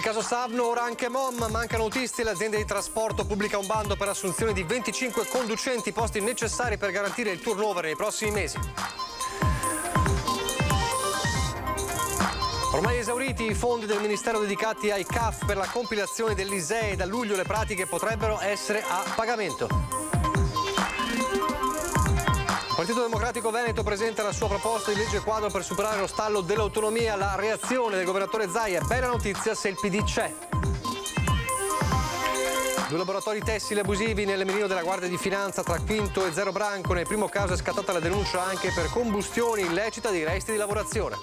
caso Savno, ora anche MOM, mancano autisti e l'azienda di trasporto pubblica un bando per assunzione di 25 conducenti, posti necessari per garantire il turnover nei prossimi mesi. Ormai esauriti i fondi del Ministero dedicati ai CAF per la compilazione dell'ISEE, da luglio le pratiche potrebbero essere a pagamento. Il Partito Democratico Veneto presenta la sua proposta di legge quadro per superare lo stallo dell'autonomia. La reazione del governatore Zaia: bella notizia se il PD c'è. 2 laboratori tessili abusivi nel menino della Guardia di Finanza tra Quinto e Zero Branco. Nel primo caso è scattata la denuncia anche per combustione illecita di resti di lavorazione.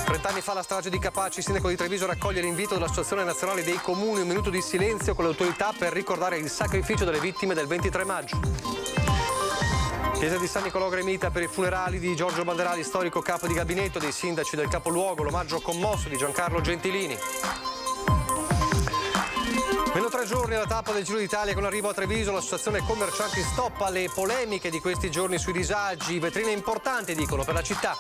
30 anni fa la strage di Capaci, il sindaco di Treviso raccoglie l'invito dell'Associazione Nazionale dei Comuni, un minuto di silenzio con le autorità per ricordare il sacrificio delle vittime del 23 maggio. Chiesa di San Nicolò Gremita per i funerali di Giorgio Banderali, storico capo di gabinetto dei sindaci del capoluogo, l'omaggio commosso di Giancarlo Gentilini. Meno 3 giorni alla tappa del Giro d'Italia con arrivo a Treviso, l'associazione commercianti stoppa le polemiche di questi giorni sui disagi, vetrine importanti dicono per la città.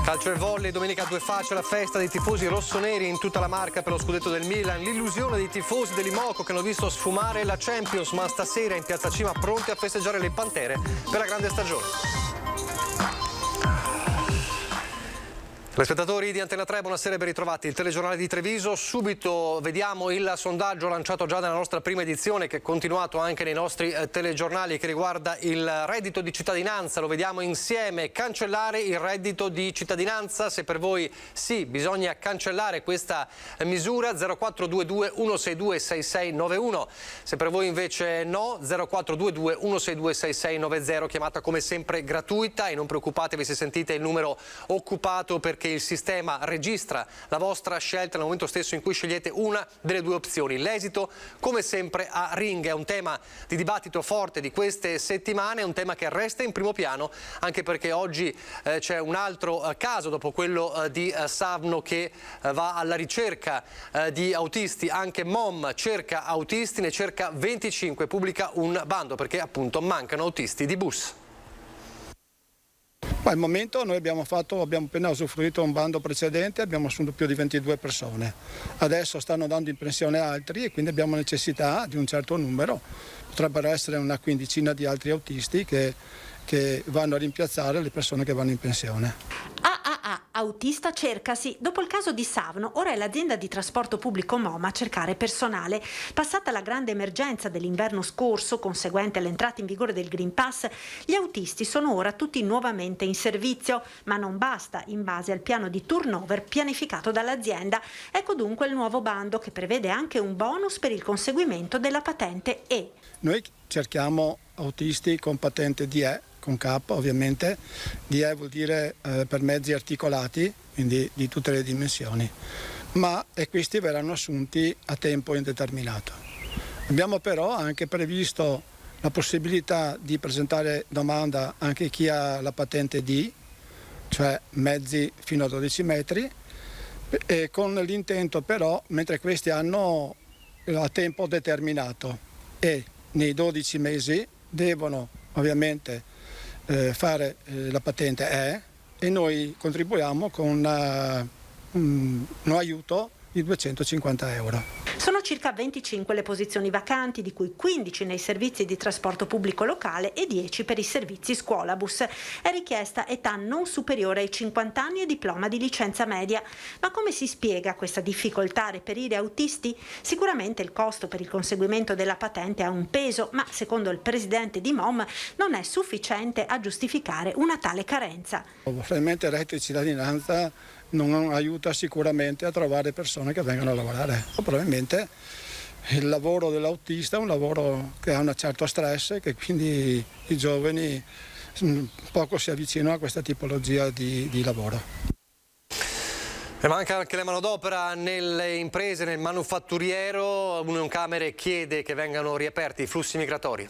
Calcio e volley, domenica a Due Facce, la festa dei tifosi rossoneri in tutta la Marca per lo scudetto del Milan, l'illusione dei tifosi dell'Imoco che hanno visto sfumare la Champions, ma stasera in Piazza Cima pronti a festeggiare le Pantere per la grande stagione. Telespettatori di Antena 3, buonasera e ben ritrovati. Il telegiornale di Treviso, subito vediamo il sondaggio lanciato già nella nostra prima edizione che è continuato anche nei nostri telegiornali che riguarda il reddito di cittadinanza. Lo vediamo insieme, cancellare il reddito di cittadinanza, se per voi sì bisogna cancellare questa misura 0422 162 6691, se per voi invece no 0422 162 6690, chiamata come sempre gratuita e non preoccupatevi se sentite il numero occupato perché il sistema registra la vostra scelta nel momento stesso in cui scegliete una delle 2 opzioni. L'esito, come sempre, a ring. È un tema di dibattito forte di queste settimane, è un tema che resta in primo piano, anche perché oggi c'è un altro caso, dopo quello di Savno, che va alla ricerca di autisti. Anche MOM cerca autisti, ne cerca 25, pubblica un bando perché appunto mancano autisti di bus. Al momento noi abbiamo appena usufruito un bando precedente, abbiamo assunto più di 22 persone. Adesso stanno andando in pensione altri e quindi abbiamo necessità di un certo numero. Potrebbero essere una quindicina di altri autisti che vanno a rimpiazzare le persone che vanno in pensione. Autista cercasi. Dopo il caso di Savno, ora è l'azienda di trasporto pubblico MOM a cercare personale. Passata la grande emergenza dell'inverno scorso, conseguente all'entrata in vigore del Green Pass, gli autisti sono ora tutti nuovamente in servizio, ma non basta in base al piano di turnover pianificato dall'azienda. Ecco dunque il nuovo bando che prevede anche un bonus per il conseguimento della patente E. Noi cerchiamo autisti con patente DE, con K ovviamente. DE vuol dire per mezzi articolati, quindi di tutte le dimensioni, e questi verranno assunti a tempo indeterminato. Abbiamo però anche previsto la possibilità di presentare domanda anche chi ha la patente D, cioè mezzi fino a 12 metri, e con l'intento però, mentre questi hanno a tempo determinato e nei 12 mesi devono ovviamente fare la patente E, e noi contribuiamo con un aiuto di 250 euro. Sono circa 25 le posizioni vacanti, di cui 15 nei servizi di trasporto pubblico locale e 10 per i servizi scuolabus. È richiesta età non superiore ai 50 anni e diploma di licenza media. Ma come si spiega questa difficoltà a reperire autisti? Sicuramente il costo per il conseguimento della patente ha un peso, ma secondo il presidente di MOM non è sufficiente a giustificare una tale carenza. Probabilmente il reddito di cittadinanza non aiuta sicuramente a trovare persone che vengano a lavorare. Probabilmente il lavoro dell'autista è un lavoro che ha un certo stress e che quindi i giovani poco si avvicinano a questa tipologia di lavoro. E manca anche la manodopera nelle imprese, nel manufatturiero. Unioncamere chiede che vengano riaperti i flussi migratori.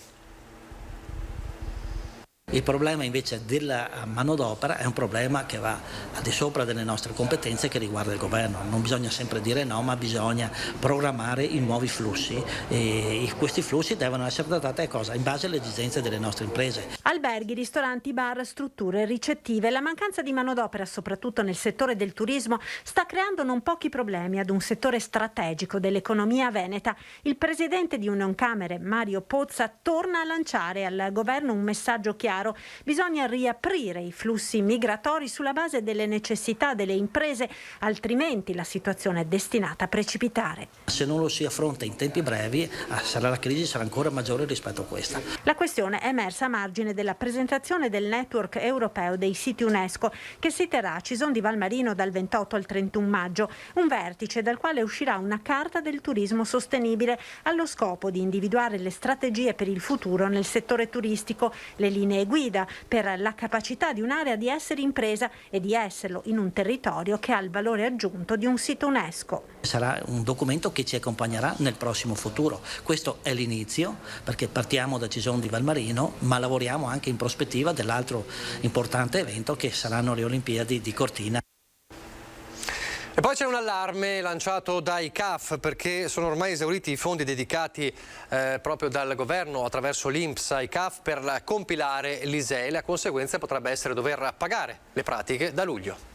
Il problema invece della manodopera è un problema che va al di sopra delle nostre competenze, che riguarda il governo. Non bisogna sempre dire no, ma bisogna programmare i nuovi flussi e questi flussi devono essere trattati in base alle esigenze delle nostre imprese. Alberghi, ristoranti, bar, strutture ricettive. La mancanza di manodopera, soprattutto nel settore del turismo, sta creando non pochi problemi ad un settore strategico dell'economia veneta. Il presidente di Unioncamere, Mario Pozza, torna a lanciare al governo un messaggio chiaro. Bisogna riaprire i flussi migratori sulla base delle necessità delle imprese, altrimenti la situazione è destinata a precipitare. Se non lo si affronta in tempi brevi, la crisi sarà ancora maggiore rispetto a questa. La questione è emersa a margine della presentazione del network europeo dei siti UNESCO, che si terrà a Cison di Valmarino dal 28 al 31 maggio, un vertice dal quale uscirà una carta del turismo sostenibile allo scopo di individuare le strategie per il futuro nel settore turistico, le linee guida per la capacità di un'area di essere impresa e di esserlo in un territorio che ha il valore aggiunto di un sito UNESCO. Sarà un documento che ci accompagnerà nel prossimo futuro. Questo è l'inizio, perché partiamo da Cison di Valmarino, ma lavoriamo anche in prospettiva dell'altro importante evento che saranno le Olimpiadi di Cortina. E poi c'è un allarme lanciato dai CAF perché sono ormai esauriti i fondi dedicati proprio dal governo attraverso l'INPS ai CAF per compilare l'ISEE. La conseguenza potrebbe essere dover pagare le pratiche da luglio.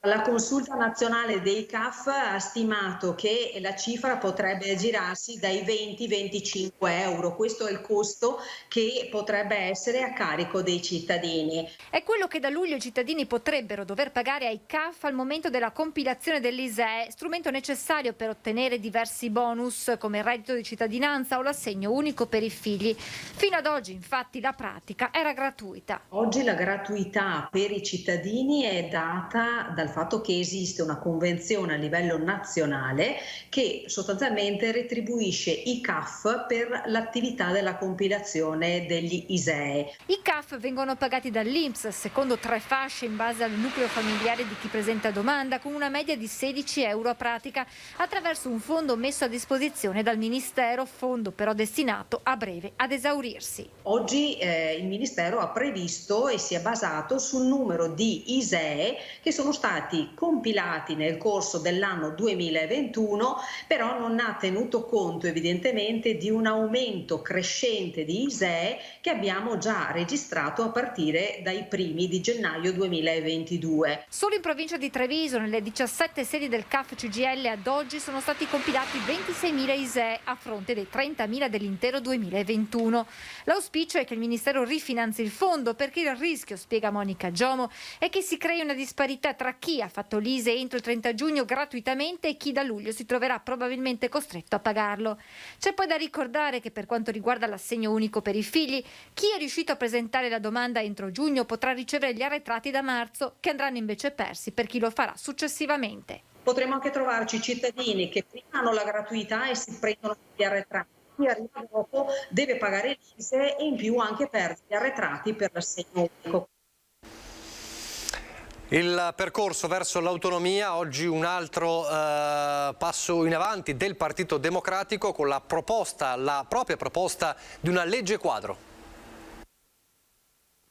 La consulta nazionale dei CAF ha stimato che la cifra potrebbe girarsi dai 20-25 euro. Questo è il costo che potrebbe essere a carico dei cittadini. È quello che da luglio i cittadini potrebbero dover pagare ai CAF al momento della compilazione dell'ISEE, strumento necessario per ottenere diversi bonus come il reddito di cittadinanza o l'assegno unico per i figli. Fino ad oggi, infatti, la pratica era gratuita. Oggi la gratuità per i cittadini è data dal fatto che esiste una convenzione a livello nazionale che sostanzialmente retribuisce i CAF per l'attività della compilazione degli ISEE. I CAF vengono pagati dall'INPS secondo 3 fasce in base al nucleo familiare di chi presenta domanda, con una media di 16 euro a pratica, attraverso un fondo messo a disposizione dal Ministero, fondo però destinato a breve ad esaurirsi. Oggi il Ministero ha previsto e si è basato sul numero di ISEE che sono stati compilati nel corso dell'anno 2021, però non ha tenuto conto evidentemente di un aumento crescente di ISEE che abbiamo già registrato a partire dai primi di gennaio 2022. Solo in provincia di Treviso, nelle 17 sedi del CAF CGIL ad oggi sono stati compilati 26.000 ISEE a fronte dei 30.000 dell'intero 2021. L'auspicio è che il Ministero rifinanzi il fondo, perché il rischio, spiega Monica Giomo, è che si crei una disparità tra chi ha fatto l'ISEE entro il 30 giugno gratuitamente e chi da luglio si troverà probabilmente costretto a pagarlo. C'è poi da ricordare che per quanto riguarda l'assegno unico per i figli, chi è riuscito a presentare la domanda entro giugno potrà ricevere gli arretrati da marzo, che andranno invece persi per chi lo farà successivamente. Potremmo anche trovarci cittadini che prima hanno la gratuità e si prendono gli arretrati. Chi arriva dopo deve pagare l'ISEE e in più anche perde gli arretrati per l'assegno unico. Il percorso verso l'autonomia, oggi un altro passo in avanti del Partito Democratico con la propria proposta di una legge quadro.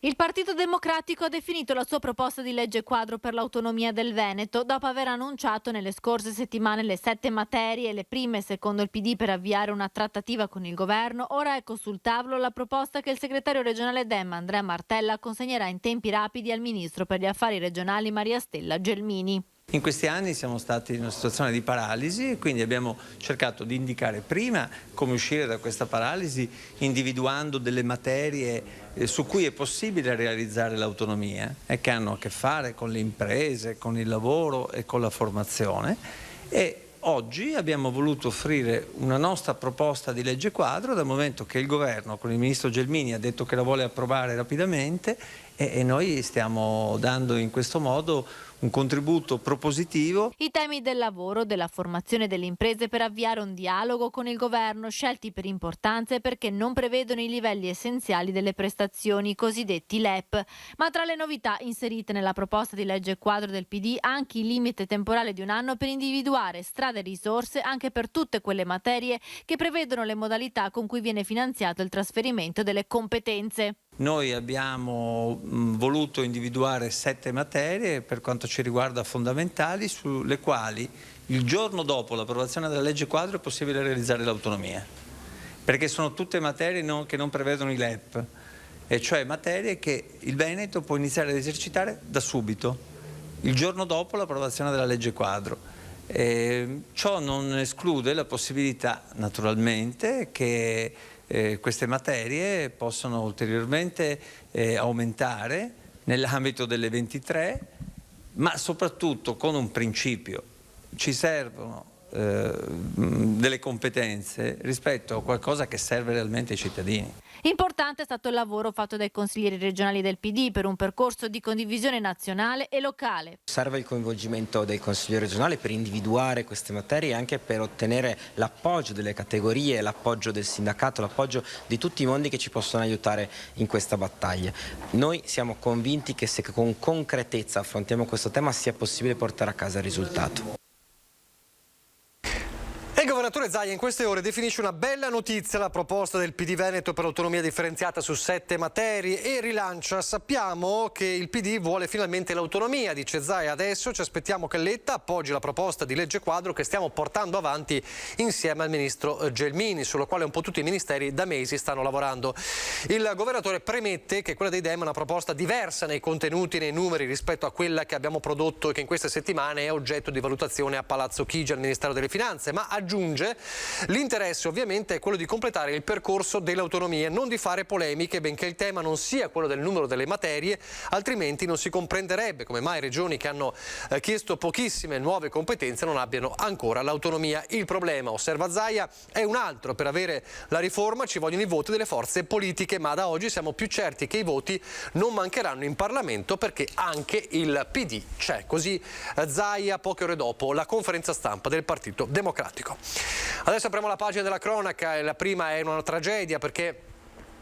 Il Partito Democratico ha definito la sua proposta di legge quadro per l'autonomia del Veneto dopo aver annunciato nelle scorse settimane le 7 materie, le prime secondo il PD per avviare una trattativa con il governo. Ora ecco sul tavolo la proposta che il segretario regionale Dem, Andrea Martella, consegnerà in tempi rapidi al ministro per gli affari regionali Maria Stella Gelmini. In questi anni siamo stati in una situazione di paralisi e quindi abbiamo cercato di indicare prima come uscire da questa paralisi, individuando delle materie su cui è possibile realizzare l'autonomia e che hanno a che fare con le imprese, con il lavoro e con la formazione. E oggi abbiamo voluto offrire una nostra proposta di legge quadro, dal momento che il governo con il ministro Gelmini ha detto che la vuole approvare rapidamente e noi stiamo dando in questo modo un contributo propositivo. I temi del lavoro, della formazione delle imprese per avviare un dialogo con il governo, scelti per importanza e perché non prevedono i livelli essenziali delle prestazioni, i cosiddetti LEP. Ma tra le novità inserite nella proposta di legge quadro del PD anche il limite temporale di 1 anno per individuare strade e risorse anche per tutte quelle materie che prevedono le modalità con cui viene finanziato il trasferimento delle competenze. Noi abbiamo voluto individuare 7 materie per quanto ci riguarda fondamentali, sulle quali il giorno dopo l'approvazione della legge quadro è possibile realizzare l'autonomia, perché sono tutte materie che non prevedono i LEP, e cioè materie che il Veneto può iniziare ad esercitare da subito, il giorno dopo l'approvazione della legge quadro. Ciò non esclude la possibilità, naturalmente, che queste materie possono ulteriormente aumentare nell'ambito delle 23, ma soprattutto con un principio: ci servono delle competenze rispetto a qualcosa che serve realmente ai cittadini. Importante è stato il lavoro fatto dai consiglieri regionali del PD per un percorso di condivisione nazionale e locale. Serve il coinvolgimento del Consiglio regionale per individuare queste materie e anche per ottenere l'appoggio delle categorie, l'appoggio del sindacato, l'appoggio di tutti i mondi che ci possono aiutare in questa battaglia. Noi siamo convinti che se con concretezza affrontiamo questo tema sia possibile portare a casa il risultato. Il governatore Zaia in queste ore definisce una bella notizia la proposta del PD Veneto per l'autonomia differenziata su 7 materie e rilancia: sappiamo che il PD vuole finalmente l'autonomia, dice Zaia, adesso ci aspettiamo che Letta appoggi la proposta di legge quadro che stiamo portando avanti insieme al ministro Gelmini, sulla quale un po' tutti i ministeri da mesi stanno lavorando. Il governatore premette che quella dei Dem è una proposta diversa nei contenuti e nei numeri rispetto a quella che abbiamo prodotto e che in queste settimane è oggetto di valutazione a Palazzo Chigi al Ministero delle Finanze, ma aggiunge: l'interesse ovviamente è quello di completare il percorso delle autonomie, non di fare polemiche, benché il tema non sia quello del numero delle materie, altrimenti non si comprenderebbe come mai regioni che hanno chiesto pochissime nuove competenze non abbiano ancora l'autonomia. Il problema, osserva Zaia, è un altro: per avere la riforma ci vogliono i voti delle forze politiche, ma da oggi siamo più certi che i voti non mancheranno in Parlamento perché anche il PD c'è. Così Zaia poche ore dopo la conferenza stampa del Partito Democratico. Adesso apriamo la pagina della cronaca e la prima è una tragedia perché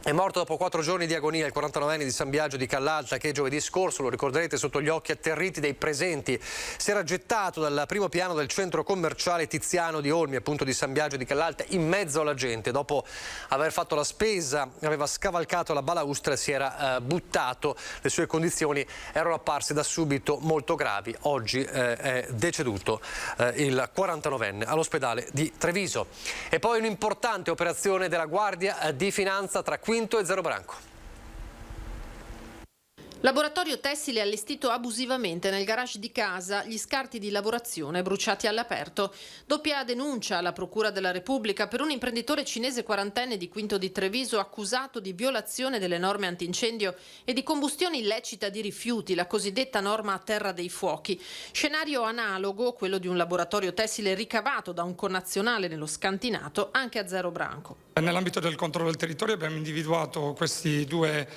è morto dopo 4 giorni di agonia il 49enne di San Biagio di Callalta che giovedì scorso, lo ricorderete, sotto gli occhi atterriti dei presenti, si era gettato dal primo piano del centro commerciale Tiziano di Olmi, appunto di San Biagio di Callalta, in mezzo alla gente. Dopo aver fatto la spesa aveva scavalcato la balaustra e si era buttato. Le sue condizioni erano apparse da subito molto gravi. Oggi è deceduto il 49enne all'ospedale di Treviso. E poi un'importante operazione della Guardia di Finanza tra Quinto e Zero Branco. Laboratorio tessile allestito abusivamente nel garage di casa, gli scarti di lavorazione bruciati all'aperto. Doppia denuncia alla Procura della Repubblica per un imprenditore cinese 40enne di Quinto di Treviso accusato di violazione delle norme antincendio e di combustione illecita di rifiuti, la cosiddetta norma a terra dei fuochi. Scenario analogo, quello di un laboratorio tessile ricavato da un connazionale nello scantinato, anche a Zero Branco. Nell'ambito del controllo del territorio abbiamo individuato questi 2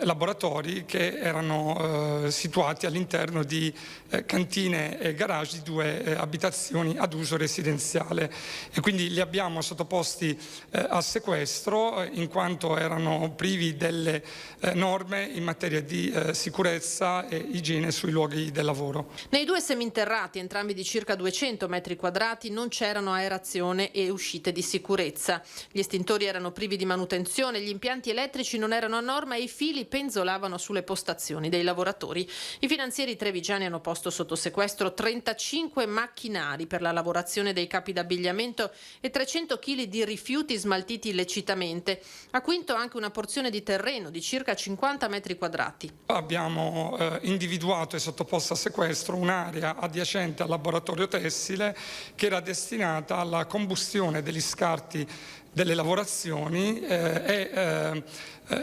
laboratori che erano situati all'interno di cantine e garage di 2 abitazioni ad uso residenziale e quindi li abbiamo sottoposti a sequestro in quanto erano privi delle norme in materia di sicurezza e igiene sui luoghi del lavoro. Nei 2 seminterrati, entrambi di circa 200 metri quadrati, non c'erano aerazione e uscite di sicurezza. Gli estintori erano privi di manutenzione, gli impianti elettrici non erano a norma e i fili penzolavano sulle postazioni dei lavoratori. I finanzieri trevigiani hanno posto sotto sequestro 35 macchinari per la lavorazione dei capi d'abbigliamento e 300 kg di rifiuti smaltiti illecitamente. A Quinto anche una porzione di terreno di circa 50 metri quadrati. Abbiamo individuato e sottoposto a sequestro un'area adiacente al laboratorio tessile che era destinata alla combustione degli scarti delle lavorazioni e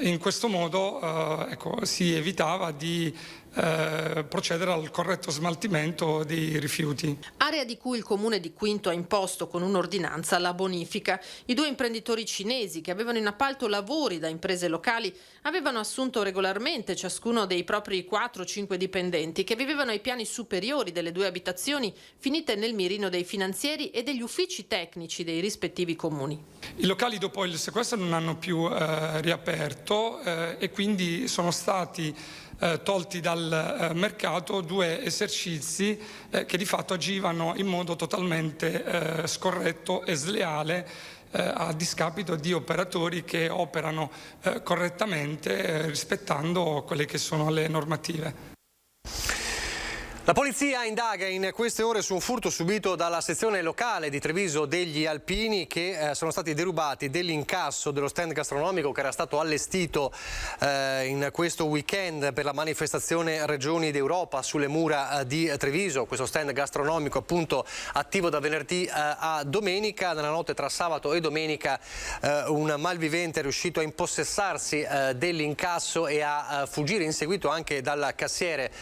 in questo modo si evitava di procedere al corretto smaltimento dei rifiuti. Area di cui il comune di Quinto ha imposto con un'ordinanza la bonifica. I 2 imprenditori cinesi che avevano in appalto lavori da imprese locali avevano assunto regolarmente ciascuno dei propri 4-5 dipendenti che vivevano ai piani superiori delle 2 abitazioni finite nel mirino dei finanzieri e degli uffici tecnici dei rispettivi comuni. I locali dopo il sequestro non hanno più riaperto e quindi sono stati tolti dal mercato 2 esercizi che di fatto agivano in modo totalmente scorretto e sleale a discapito di operatori che operano correttamente rispettando quelle che sono le normative. La polizia indaga in queste ore su un furto subito dalla sezione locale di Treviso degli Alpini, che sono stati derubati dell'incasso dello stand gastronomico che era stato allestito in questo weekend per la manifestazione Regioni d'Europa sulle mura di Treviso. Questo stand gastronomico appunto attivo da venerdì a domenica. Nella notte tra sabato e domenica un malvivente è riuscito a impossessarsi dell'incasso e a fuggire, inseguito anche dal cassiere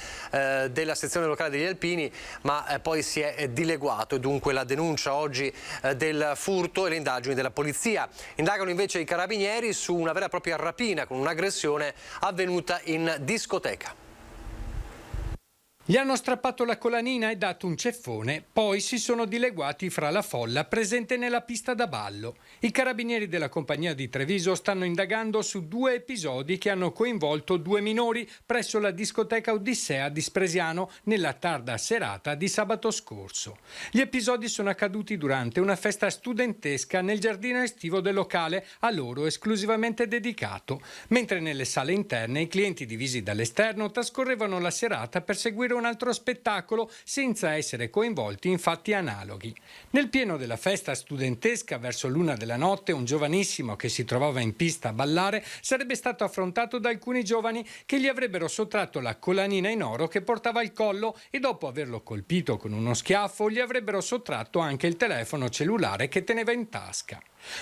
della sezione locale degli Alpini, ma poi si è dileguato, e dunque la denuncia oggi del furto e le indagini della polizia. Indagano invece i carabinieri su una vera e propria rapina con un'aggressione avvenuta in discoteca. Gli hanno strappato la colanina e dato un ceffone, poi si sono dileguati fra la folla presente nella pista da ballo. I carabinieri della compagnia di Treviso stanno indagando su 2 episodi che hanno coinvolto 2 minori presso la discoteca Odissea di Spresiano nella tarda serata di sabato scorso. Gli episodi sono accaduti durante una festa studentesca nel giardino estivo del locale, a loro esclusivamente dedicato, mentre nelle sale interne i clienti divisi dall'esterno trascorrevano la serata per seguire un altro spettacolo senza essere coinvolti in fatti analoghi. Nel pieno della festa studentesca, verso l'1 della notte, un giovanissimo che si trovava in pista a ballare sarebbe stato affrontato da alcuni giovani che gli avrebbero sottratto la colanina in oro che portava al collo e dopo averlo colpito con uno schiaffo gli avrebbero sottratto anche il telefono cellulare che teneva in tasca.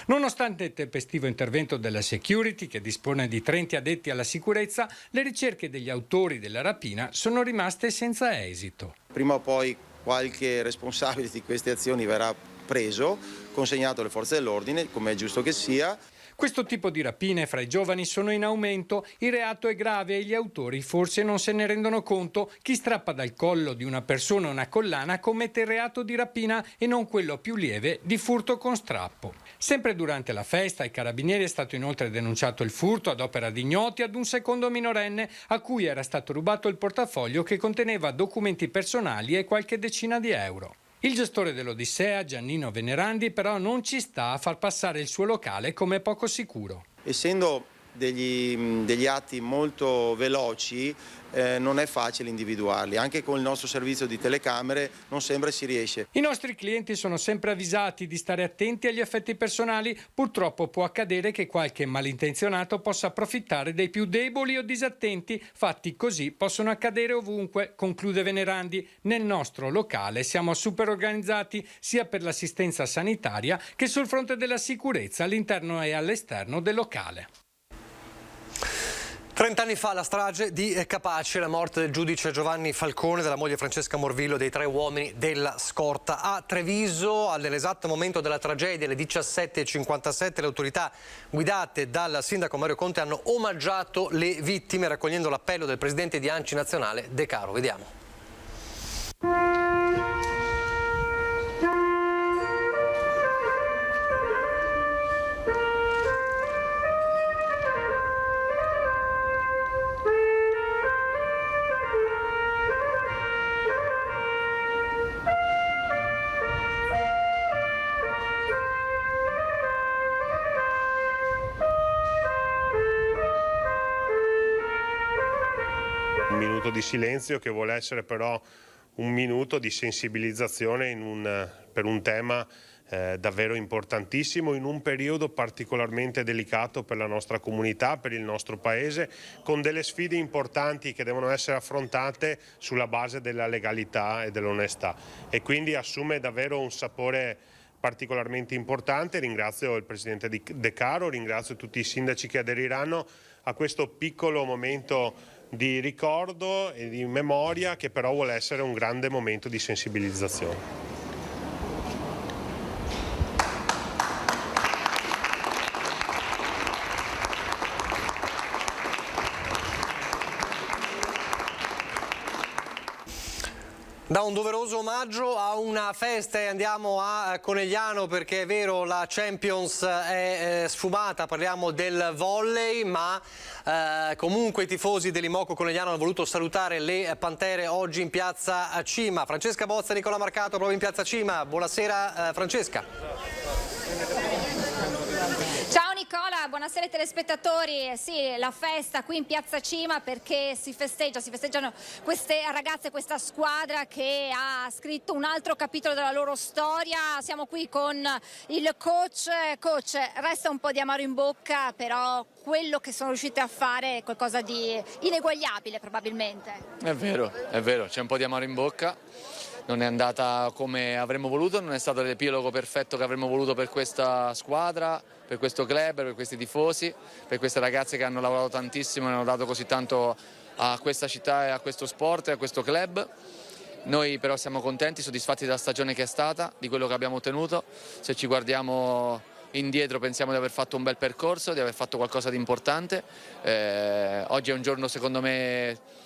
Nonostante il tempestivo intervento della security, che dispone di 30 addetti alla sicurezza, le ricerche degli autori della rapina sono rimaste senza esito. Prima o poi qualche responsabile di queste azioni verrà preso, consegnato alle forze dell'ordine, come è giusto che sia. Questo tipo di rapine fra i giovani sono in aumento, il reato è grave e gli autori forse non se ne rendono conto. Chi strappa dal collo di una persona una collana commette il reato di rapina e non quello più lieve di furto con strappo. Sempre durante la festa ai carabinieri è stato inoltre denunciato il furto ad opera di ignoti ad un secondo minorenne a cui era stato rubato il portafoglio che conteneva documenti personali e qualche decina di euro. Il gestore dell'Odissea, Giannino Venerandi, però non ci sta a far passare il suo locale come poco sicuro. Essendo degli atti molto veloci, non è facile individuarli. Anche con il nostro servizio di telecamere non sempre si riesce. I nostri clienti sono sempre avvisati di stare attenti agli effetti personali. Purtroppo può accadere che qualche malintenzionato possa approfittare dei più deboli o disattenti. Fatti così possono accadere ovunque, conclude Venerandi. Nel nostro locale siamo super organizzati sia per l'assistenza sanitaria che sul fronte della sicurezza all'interno e all'esterno del locale. 30 anni fa la strage di Capaci, la morte del giudice Giovanni Falcone, della moglie Francesca Morvillo e dei 3 uomini della scorta. A Treviso, nell'esatto momento della tragedia, alle 17:57, le autorità guidate dal sindaco Mario Conte hanno omaggiato le vittime raccogliendo l'appello del presidente di ANCI nazionale De Caro. Vediamo. Di silenzio che vuole essere però un minuto di sensibilizzazione per un tema davvero importantissimo in un periodo particolarmente delicato per la nostra comunità, per il nostro paese, con delle sfide importanti che devono essere affrontate sulla base della legalità e dell'onestà, e quindi assume davvero un sapore particolarmente importante. Ringrazio il presidente De Caro, ringrazio tutti i sindaci che aderiranno a questo piccolo momento di ricordo e di memoria, che però vuole essere un grande momento di sensibilizzazione. Da un doveroso omaggio a una festa e andiamo a Conegliano, perché è vero, la Champions è sfumata, parliamo del volley, ma comunque i tifosi dell'Imoco Conegliano hanno voluto salutare le Pantere oggi in piazza Cima. Francesca Bozza e Nicola Marcato proprio in piazza Cima. Buonasera Francesca. Ciao Nicola, buonasera ai telespettatori. Sì, la festa qui in piazza Cima, perché si festeggiano queste ragazze, questa squadra che ha scritto un altro capitolo della loro storia. Siamo qui con il coach. Coach, resta un po' di amaro in bocca, però quello che sono riuscite a fare è qualcosa di ineguagliabile probabilmente. È vero, c'è un po' di amaro in bocca. Non è andata come avremmo voluto, non è stato l'epilogo perfetto che avremmo voluto per questa squadra, per questo club, per questi tifosi, per queste ragazze che hanno lavorato tantissimo e hanno dato così tanto a questa città e a questo sport e a questo club. Noi però siamo contenti, soddisfatti della stagione che è stata, di quello che abbiamo ottenuto. Se ci guardiamo indietro pensiamo di aver fatto un bel percorso, di aver fatto qualcosa di importante. Oggi è un giorno secondo me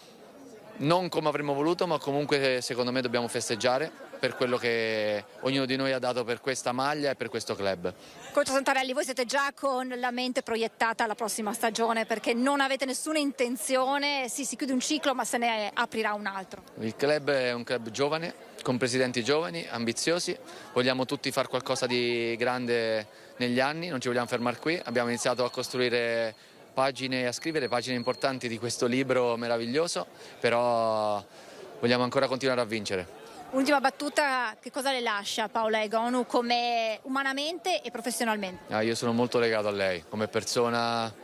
non come avremmo voluto, ma comunque secondo me dobbiamo festeggiare per quello che ognuno di noi ha dato per questa maglia e per questo club. Coach Santarelli, voi siete già con la mente proiettata alla prossima stagione, perché non avete nessuna intenzione, sì, si chiude un ciclo ma se ne aprirà un altro. Il club è un club giovane, con presidenti giovani, ambiziosi, vogliamo tutti fare qualcosa di grande negli anni, non ci vogliamo fermare qui, abbiamo iniziato a costruire a scrivere pagine importanti di questo libro meraviglioso, però vogliamo ancora continuare a vincere. Ultima battuta, che cosa le lascia Paola Egonu come umanamente e professionalmente? Io sono molto legato a lei, come persona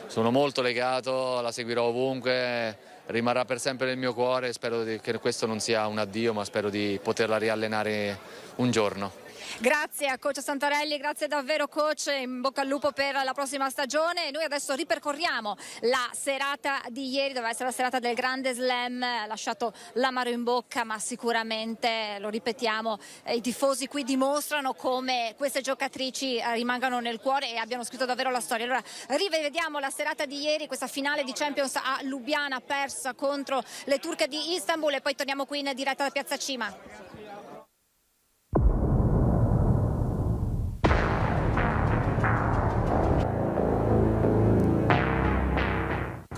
sono molto legato, la seguirò ovunque, rimarrà per sempre nel mio cuore, spero che questo non sia un addio, ma spero di poterla riallenare un giorno. Grazie a coach Santarelli, grazie davvero coach, in bocca al lupo per la prossima stagione. Noi adesso ripercorriamo la serata di ieri, doveva essere la serata del grande slam, ha lasciato l'amaro in bocca, ma sicuramente, lo ripetiamo, i tifosi qui dimostrano come queste giocatrici rimangano nel cuore e abbiano scritto davvero la storia. Allora rivediamo la serata di ieri, questa finale di Champions a Lubiana persa contro le turche di Istanbul, e poi torniamo qui in diretta da piazza Cima.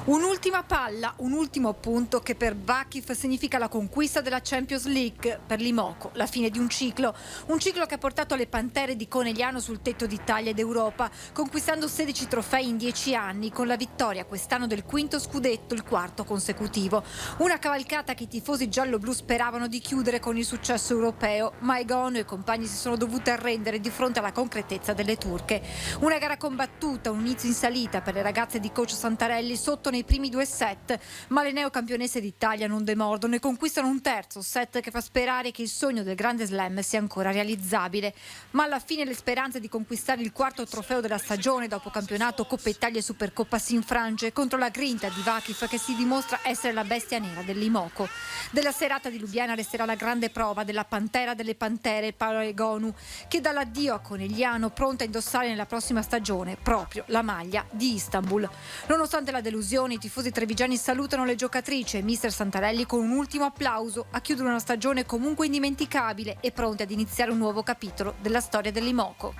Un'ultima palla, un ultimo punto che per Vakif significa la conquista della Champions League, per l'Imoco la fine di un ciclo che ha portato le Pantere di Conegliano sul tetto d'Italia ed Europa, conquistando 16 trofei in 10 anni, con la vittoria quest'anno del quinto scudetto, il quarto consecutivo. Una cavalcata che i tifosi giallo-blu speravano di chiudere con il successo europeo, ma Egonu e compagni si sono dovuti arrendere di fronte alla concretezza delle turche. Una gara combattuta, un inizio in salita per le ragazze di coach Santarelli sotto nei primi 2 set, ma le neocampionesse d'Italia non demordono e conquistano un terzo set che fa sperare che il sogno del grande slam sia ancora realizzabile. Ma alla fine le speranze di conquistare il quarto trofeo della stagione dopo campionato, Coppa Italia e Supercoppa si infrange contro la grinta di Vakif, che si dimostra essere la bestia nera dell'Imoco. Della serata di Lubiana resterà la grande prova della pantera delle pantere, Paola Egonu, che dà l'addio a Conegliano, pronta a indossare nella prossima stagione proprio la maglia di Istanbul. Nonostante la delusione, i tifosi trevigiani salutano le giocatrici e mister Santarelli con un ultimo applauso a chiudere una stagione comunque indimenticabile e pronti ad iniziare un nuovo capitolo della storia dell'Imoco.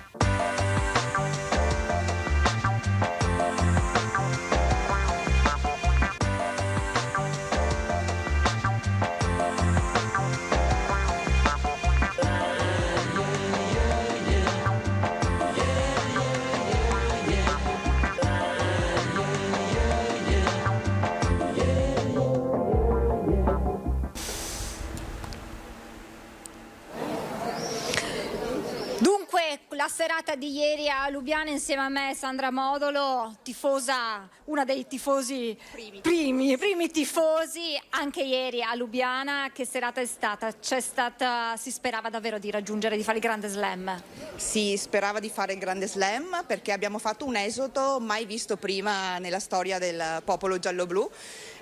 la serata di ieri a Lubiana insieme a me, Sandra Modolo, tifosa, una dei tifosi primi tifosi, anche ieri a Lubiana. Che serata è stata? Si sperava davvero di raggiungere, di fare il grande slam? Si sperava di fare il grande slam perché abbiamo fatto un esodo mai visto prima nella storia del popolo giallo-blu.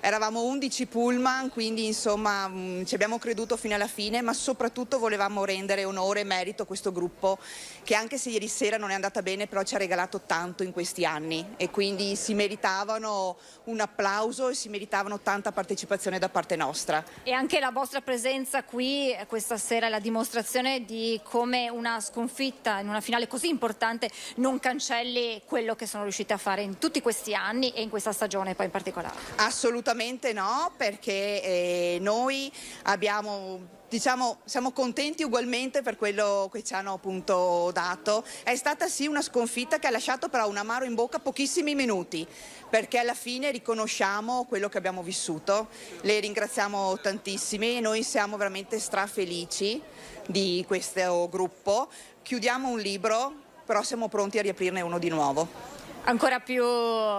Eravamo 11 pullman, quindi insomma ci abbiamo creduto fino alla fine, ma soprattutto volevamo rendere onore e merito a questo gruppo che, anche se ieri sera non è andata bene, però ci ha regalato tanto in questi anni e quindi si meritavano un applauso e si meritavano tanta partecipazione da parte nostra. E anche la vostra presenza qui questa sera è la dimostrazione di come una sconfitta in una finale così importante non cancelli quello che sono riusciti a fare in tutti questi anni e in questa stagione poi in particolare. Assolutamente no, perché noi siamo contenti ugualmente per quello che ci hanno appunto dato. È stata sì una sconfitta che ha lasciato però un amaro in bocca pochissimi minuti, perché alla fine riconosciamo quello che abbiamo vissuto. Le ringraziamo tantissimi e noi siamo veramente strafelici di questo gruppo. Chiudiamo un libro, però siamo pronti a riaprirne uno di nuovo. Ancora più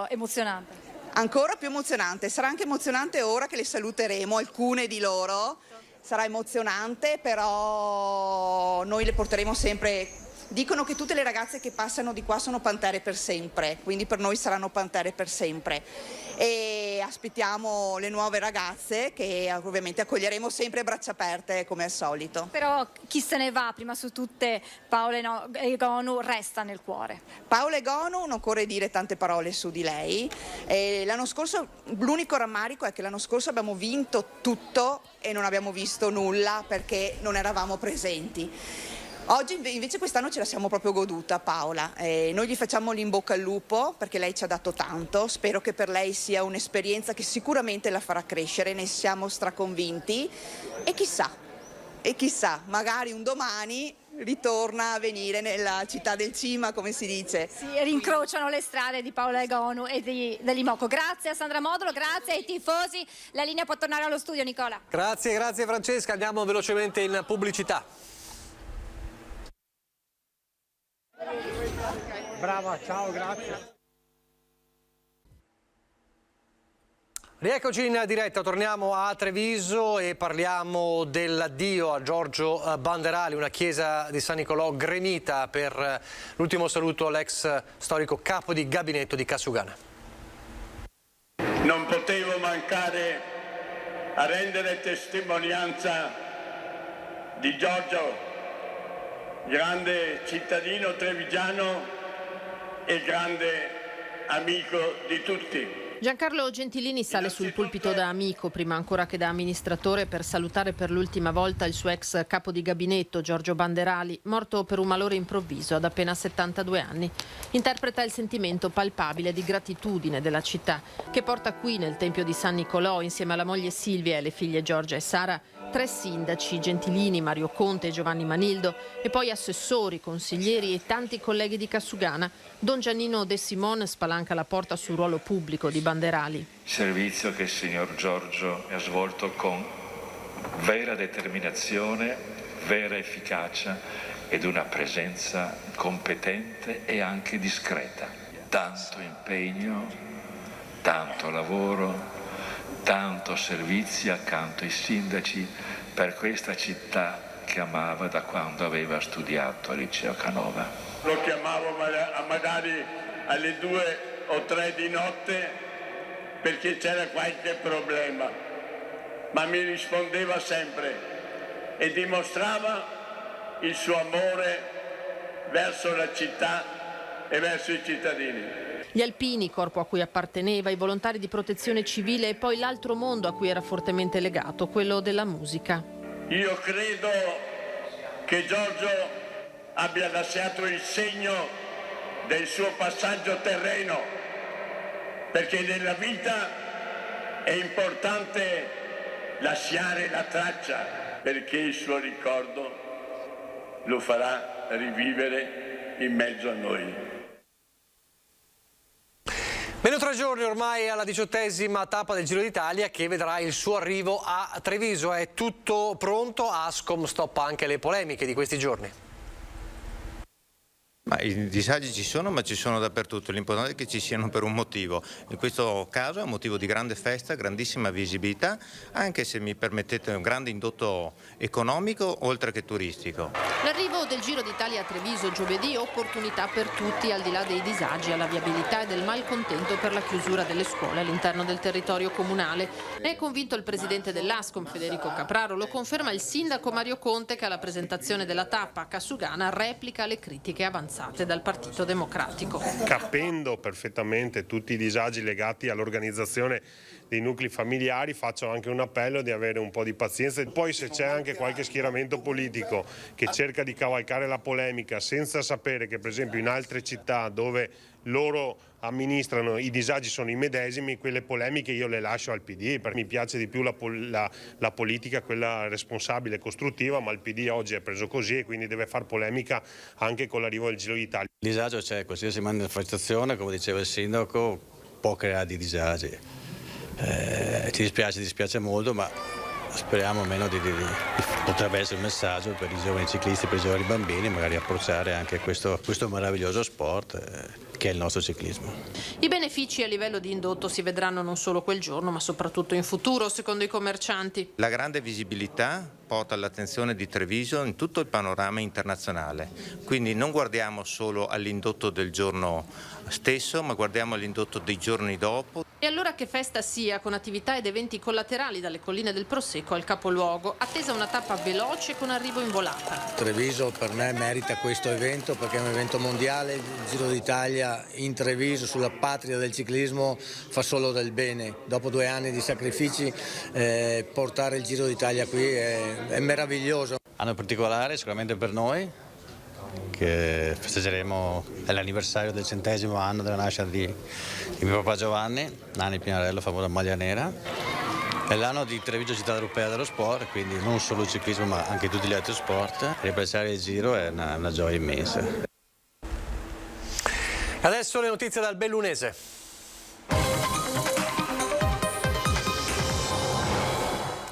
emozionante. Ancora più emozionante, sarà anche emozionante ora che le saluteremo, alcune di loro, sarà emozionante, però noi le porteremo sempre. Dicono che tutte le ragazze che passano di qua sono pantere per sempre, quindi per noi saranno pantere per sempre. E aspettiamo le nuove ragazze che ovviamente accoglieremo sempre a braccia aperte come al solito. Però chi se ne va, prima su tutte Paola Egonu resta nel cuore. Paola Egonu, non occorre dire tante parole su di lei. L'anno scorso, l'unico rammarico è che l'anno scorso abbiamo vinto tutto e non abbiamo visto nulla perché non eravamo presenti. Oggi invece quest'anno ce la siamo proprio goduta, Paola. Noi gli facciamo l'in bocca al lupo perché lei ci ha dato tanto. Spero che per lei sia un'esperienza che sicuramente la farà crescere, ne siamo straconvinti. E chissà, magari un domani ritorna a venire nella città del cima, come si dice. Si rincrociano le strade di Paola Egonu e dell'Imoco. Grazie a Sandra Modolo, grazie ai tifosi. La linea può tornare allo studio, Nicola. Grazie Francesca. Andiamo velocemente in pubblicità. Brava, ciao, grazie. Rieccoci in diretta, torniamo a Treviso e parliamo dell'addio a Giorgio Banderali, una chiesa di San Nicolò gremita per l'ultimo saluto all'ex storico capo di gabinetto di Cassugana. Non potevo mancare a rendere testimonianza di Giorgio, grande cittadino trevigiano e grande amico di tutti. Giancarlo Gentilini sale sul pulpito da amico, prima ancora che da amministratore, per salutare per l'ultima volta il suo ex capo di gabinetto, Giorgio Banderali, morto per un malore improvviso ad appena 72 anni. Interpreta il sentimento palpabile di gratitudine della città, che porta qui nel Tempio di San Nicolò, insieme alla moglie Silvia e le figlie Giorgia e Sara, 3 sindaci, Gentilini, Mario Conte e Giovanni Manildo, e poi assessori, consiglieri e tanti colleghi di Cassugana. Don Giannino De Simone spalanca la porta sul ruolo pubblico di Banderali. Servizio che il signor Giorgio ha svolto con vera determinazione, vera efficacia ed una presenza competente e anche discreta. Tanto impegno, tanto lavoro, tanto servizi accanto ai sindaci per questa città che amava da quando aveva studiato al liceo Canova. Lo chiamavo magari alle 2 o 3 di notte perché c'era qualche problema, ma mi rispondeva sempre e dimostrava il suo amore verso la città e verso i cittadini. Gli alpini, corpo a cui apparteneva, i volontari di protezione civile e poi l'altro mondo a cui era fortemente legato, quello della musica. Io credo che Giorgio abbia lasciato il segno del suo passaggio terreno, perché nella vita è importante lasciare la traccia, perché il suo ricordo lo farà rivivere in mezzo a noi. Meno 3 giorni ormai alla 18ª tappa del Giro d'Italia che vedrà il suo arrivo a Treviso. È tutto pronto, Ascom stoppa anche le polemiche di questi giorni. Ma i disagi ci sono, ma ci sono dappertutto, l'importante è che ci siano per un motivo. In questo caso è un motivo di grande festa, grandissima visibilità, anche se mi permettete un grande indotto economico oltre che turistico. L'arrivo del Giro d'Italia a Treviso giovedì, opportunità per tutti, al di là dei disagi alla viabilità e del malcontento per la chiusura delle scuole all'interno del territorio comunale. Ne è convinto il presidente dell'Ascom, Federico Capraro, lo conferma il sindaco Mario Conte, che alla presentazione della tappa a Cassugana replica le critiche avanzate dal Partito Democratico. Capendo perfettamente tutti i disagi legati all'organizzazione dei nuclei familiari, faccio anche un appello di avere un po' di pazienza. E poi se c'è anche qualche schieramento politico che cerca di cavalcare la polemica senza sapere che per esempio in altre città dove loro amministrano i disagi sono i medesimi, quelle polemiche io le lascio al PD, perché mi piace di più la politica, quella responsabile e costruttiva, ma il PD oggi è preso così e quindi deve far polemica anche con l'arrivo del Giro d'Italia. Il disagio c'è, qualsiasi manifestazione, come diceva il sindaco, può creare di disagi. Ci dispiace molto, ma speriamo meno potrebbe essere un messaggio per i giovani ciclisti, per i giovani bambini, magari approcciare anche questo meraviglioso sport che è il nostro ciclismo. I benefici a livello di indotto si vedranno non solo quel giorno, ma soprattutto in futuro, secondo i commercianti. La grande visibilità porta all'attenzione di Treviso in tutto il panorama internazionale, quindi non guardiamo solo all'indotto del giorno stesso, ma guardiamo all'indotto dei giorni dopo. E allora che festa sia, con attività ed eventi collaterali dalle colline del Prosecco al capoluogo, attesa una tappa veloce con arrivo in volata. Treviso per me merita questo evento perché è un evento mondiale, il Giro d'Italia in Treviso, sulla patria del ciclismo, fa solo del bene. Dopo 2 anni di sacrifici portare il Giro d'Italia qui è meraviglioso. Anno particolare sicuramente per noi, che festeggeremo l'anniversario del 100° anno della nascita di mio papà Giovanni, Nanni Pinarello, famosa maglia nera. È l'anno di Treviso città europea dello sport, quindi non solo il ciclismo ma anche tutti gli altri sport. Riabbracciare il Giro è una gioia immensa. Adesso le notizie dal Bellunese.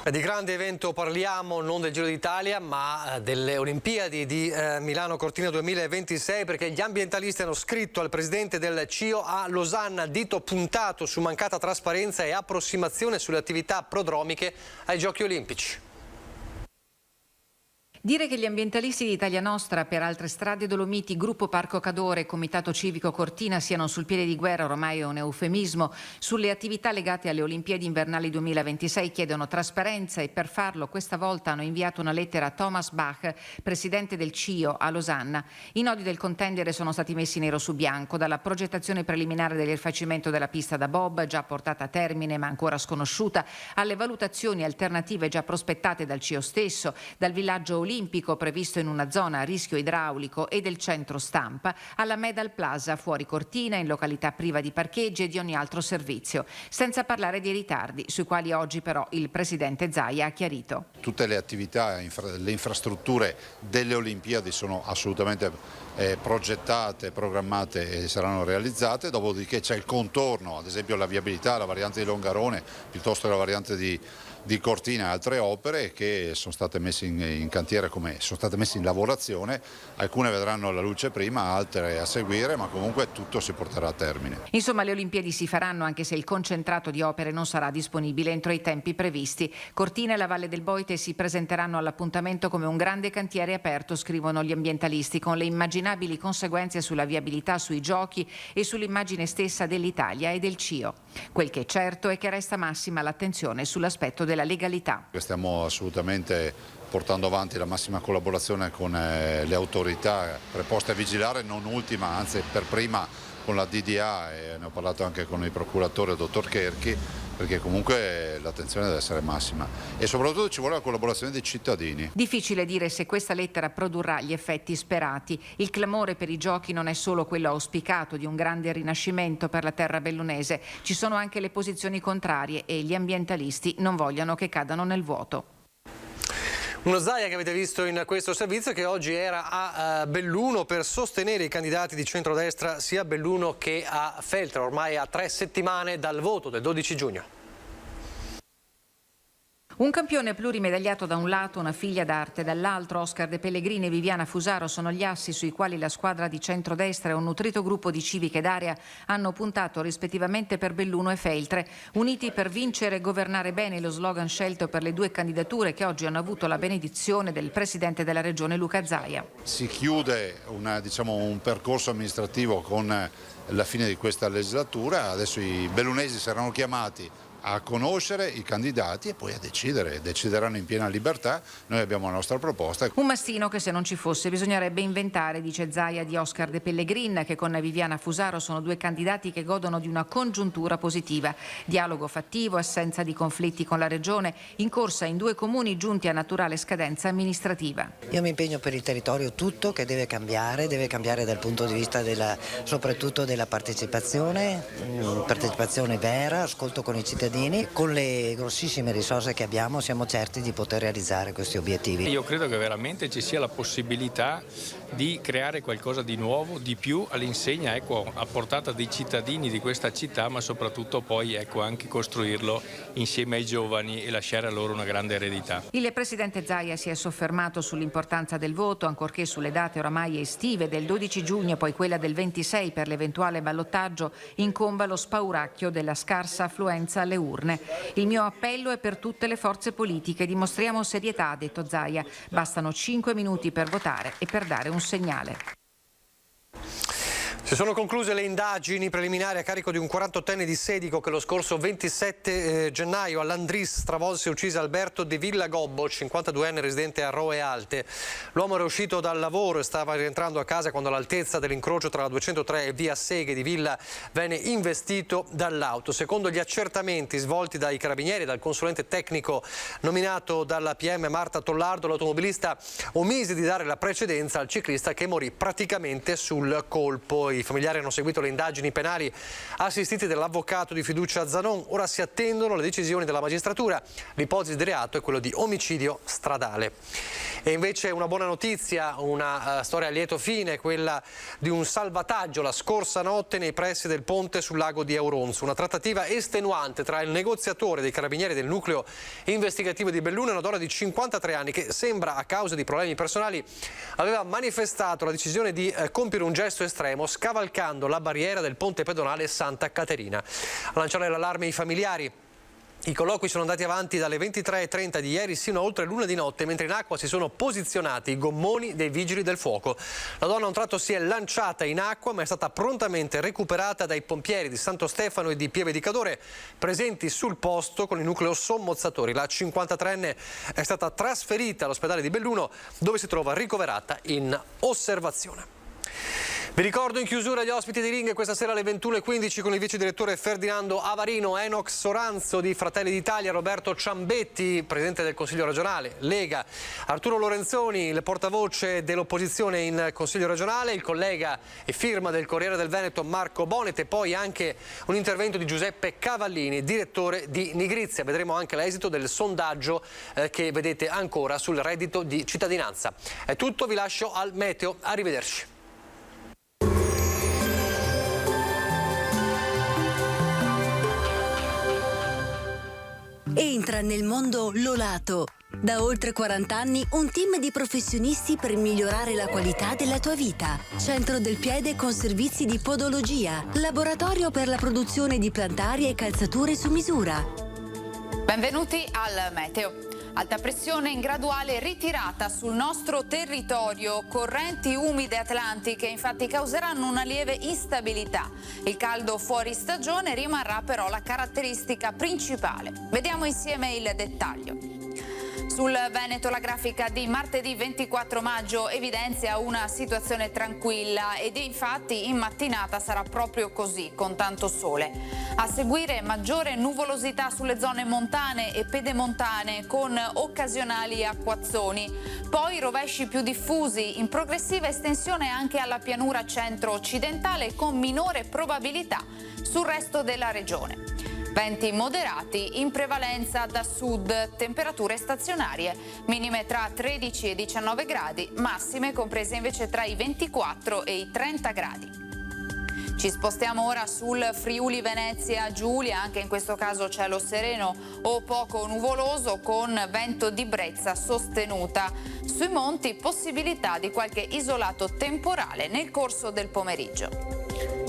Di grande evento parliamo, non del Giro d'Italia ma delle Olimpiadi di Milano Cortina 2026, perché gli ambientalisti hanno scritto al presidente del CIO a Losanna, dito puntato su mancata trasparenza e approssimazione sulle attività prodromiche ai Giochi Olimpici. Dire che gli ambientalisti di Italia Nostra, per Altre Strade Dolomiti, Gruppo Parco Cadore e Comitato Civico Cortina siano sul piede di guerra ormai è un eufemismo. Sulle attività legate alle Olimpiadi Invernali 2026 chiedono trasparenza e per farlo questa volta hanno inviato una lettera a Thomas Bach, presidente del CIO a Losanna. I nodi del contendere sono stati messi nero su bianco, dalla progettazione preliminare del rifacimento della pista da bob, già portata a termine ma ancora sconosciuta, alle valutazioni alternative già prospettate dal CIO stesso, dal villaggio olimpico previsto in una zona a rischio idraulico e del centro stampa, alla Medal Plaza fuori Cortina, in località priva di parcheggi e di ogni altro servizio, senza parlare dei ritardi, sui quali oggi però il presidente Zaia ha chiarito. Tutte le attività, le infrastrutture delle Olimpiadi sono assolutamente progettate, programmate e saranno realizzate, dopodiché c'è il contorno, ad esempio la viabilità, la variante di Longarone, piuttosto che la variante di Cortina e altre opere che sono state messe in cantiere, come sono state messe in lavorazione, alcune vedranno la luce prima, altre a seguire, ma comunque tutto si porterà a termine. Insomma, le Olimpiadi si faranno anche se il concentrato di opere non sarà disponibile entro i tempi previsti. Cortina e la Valle del Boite si presenteranno all'appuntamento come un grande cantiere aperto, scrivono gli ambientalisti, con le immaginabili conseguenze sulla viabilità, sui giochi e sull'immagine stessa dell'Italia e del CIO. Quel che è certo è che resta massima l'attenzione sull'aspetto della legalità. Stiamo assolutamente portando avanti la massima collaborazione con le autorità preposte a vigilare, non ultima, anzi per prima con la DDA, e ne ho parlato anche con il procuratore, il dottor Cherchi, perché comunque l'attenzione deve essere massima e soprattutto ci vuole la collaborazione dei cittadini. Difficile dire se questa lettera produrrà gli effetti sperati. Il clamore per i giochi non è solo quello auspicato di un grande rinascimento per la terra bellunese, ci sono anche le posizioni contrarie e gli ambientalisti non vogliono che cadano nel vuoto. Uno Zaia che avete visto in questo servizio, che oggi era a Belluno per sostenere i candidati di centrodestra sia a Belluno che a Feltre, ormai a 3 settimane dal voto del 12 giugno. Un campione plurimedagliato da un lato, una figlia d'arte dall'altro. Oscar De Pellegrini e Viviana Fusaro sono gli assi sui quali la squadra di centrodestra e un nutrito gruppo di civiche d'area hanno puntato rispettivamente per Belluno e Feltre. Uniti per vincere e governare bene, lo slogan scelto per le due candidature che oggi hanno avuto la benedizione del presidente della regione Luca Zaia. Si chiude un percorso amministrativo con la fine di questa legislatura, adesso i bellunesi saranno chiamati a conoscere i candidati e poi a decidere, decideranno in piena libertà. Noi abbiamo la nostra proposta. Un mastino che se non ci fosse bisognerebbe inventare, dice Zaia di Oscar De Pellegrin, che con Viviana Fusaro sono due candidati che godono di una congiuntura positiva. Dialogo fattivo, assenza di conflitti con la regione, in corsa in due comuni giunti a naturale scadenza amministrativa. Io mi impegno per il territorio tutto, che deve cambiare dal punto di vista soprattutto della partecipazione vera, ascolto con i cittadini. Con le grossissime risorse che abbiamo siamo certi di poter realizzare questi obiettivi. Io credo che veramente ci sia la possibilità di creare qualcosa di nuovo, di più all'insegna, a portata dei cittadini di questa città, ma soprattutto poi anche costruirlo insieme ai giovani e lasciare a loro una grande eredità. Il presidente Zaia si è soffermato sull'importanza del voto, ancorché sulle date oramai estive del 12 giugno e poi quella del 26 per l'eventuale ballottaggio incomba lo spauracchio della scarsa affluenza alle urne. Il mio appello è per tutte le forze politiche, dimostriamo serietà, ha detto Zaia. Bastano 5 minuti per votare e per dare un segnale. Si sono concluse le indagini preliminari a carico di un 48enne di Sedico che lo scorso 27 gennaio all'Andris stravolse e uccise Alberto De Villa Gobbo, 52enne residente a Roe Alte. L'uomo era uscito dal lavoro e stava rientrando a casa quando all'altezza dell'incrocio tra la 203 e via Seghe di Villa venne investito dall'auto. Secondo gli accertamenti svolti dai carabinieri e dal consulente tecnico nominato dalla PM Marta Tollardo, l'automobilista omise di dare la precedenza al ciclista che morì praticamente sul colpo. I familiari hanno seguito le indagini penali assistiti dall'avvocato di fiducia Zanon. Ora si attendono le decisioni della magistratura. L'ipotesi di reato è quello di omicidio stradale. E invece una buona notizia, una storia a lieto fine, quella di un salvataggio la scorsa notte nei pressi del ponte sul lago di Auronzo. Una trattativa estenuante tra il negoziatore dei carabinieri del nucleo investigativo di Belluno e una donna di 53 anni che sembra, a causa di problemi personali, aveva manifestato la decisione di compiere un gesto estremo scavalcando la barriera del ponte pedonale Santa Caterina. A lanciare l'allarme i familiari. I colloqui sono andati avanti dalle 23:30 di ieri sino a oltre l'una di notte, mentre in acqua si sono posizionati i gommoni dei vigili del fuoco. La donna a un tratto si è lanciata in acqua, ma è stata prontamente recuperata dai pompieri di Santo Stefano e di Pieve di Cadore, presenti sul posto con il nucleo sommozzatori. La 53enne è stata trasferita all'ospedale di Belluno, dove si trova ricoverata in osservazione. Vi ricordo in chiusura gli ospiti di Ring questa sera alle 21:15 con il vice direttore Ferdinando Avarino, Enoch Soranzo di Fratelli d'Italia, Roberto Ciambetti, presidente del Consiglio regionale, Lega, Arturo Lorenzoni, il portavoce dell'opposizione in Consiglio regionale, il collega e firma del Corriere del Veneto Marco Bonet e poi anche un intervento di Giuseppe Cavallini, direttore di Nigrizia. Vedremo anche l'esito del sondaggio che vedete ancora sul reddito di cittadinanza. È tutto, vi lascio al meteo, arrivederci. Entra nel mondo Lolato. Da oltre 40 anni un team di professionisti per migliorare la qualità della tua vita. Centro del piede con servizi di podologia. Laboratorio per la produzione di plantari e calzature su misura. Benvenuti al meteo. Alta pressione in graduale ritirata sul nostro territorio, correnti umide atlantiche infatti causeranno una lieve instabilità. Il caldo fuori stagione rimarrà però la caratteristica principale. Vediamo insieme il dettaglio. Sul Veneto la grafica di martedì 24 maggio evidenzia una situazione tranquilla ed infatti in mattinata sarà proprio così, con tanto sole. A seguire maggiore nuvolosità sulle zone montane e pedemontane con occasionali acquazzoni. Poi rovesci più diffusi in progressiva estensione anche alla pianura centro-occidentale con minore probabilità sul resto della regione. Venti moderati in prevalenza da sud, temperature stazionarie, minime tra 13 e 19 gradi, massime comprese invece tra i 24 e i 30 gradi. Ci spostiamo ora sul Friuli Venezia Giulia, anche in questo caso cielo sereno o poco nuvoloso con vento di brezza sostenuta. Sui monti possibilità di qualche isolato temporale nel corso del pomeriggio.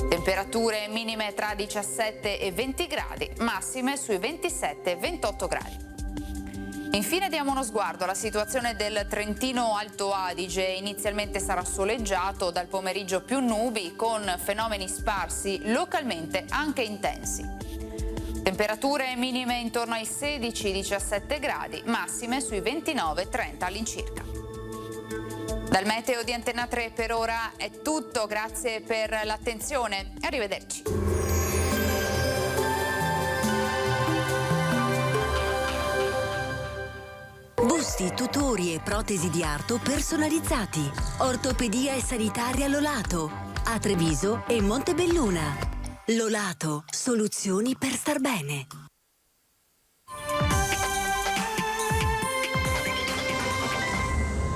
Temperature minime tra 17 e 20 gradi, massime sui 27 e 28 gradi. Infine diamo uno sguardo alla situazione del Trentino Alto Adige. Inizialmente sarà soleggiato, dal pomeriggio più nubi con fenomeni sparsi, localmente anche intensi. Temperature minime intorno ai 16-17 gradi, massime sui 29-30 all'incirca. Dal meteo di Antenna 3 per ora è tutto, grazie per l'attenzione, arrivederci. Busti, tutori e protesi di arto personalizzati. Ortopedia e sanitaria Lolato. A Treviso e Montebelluna. Lolato, soluzioni per star bene.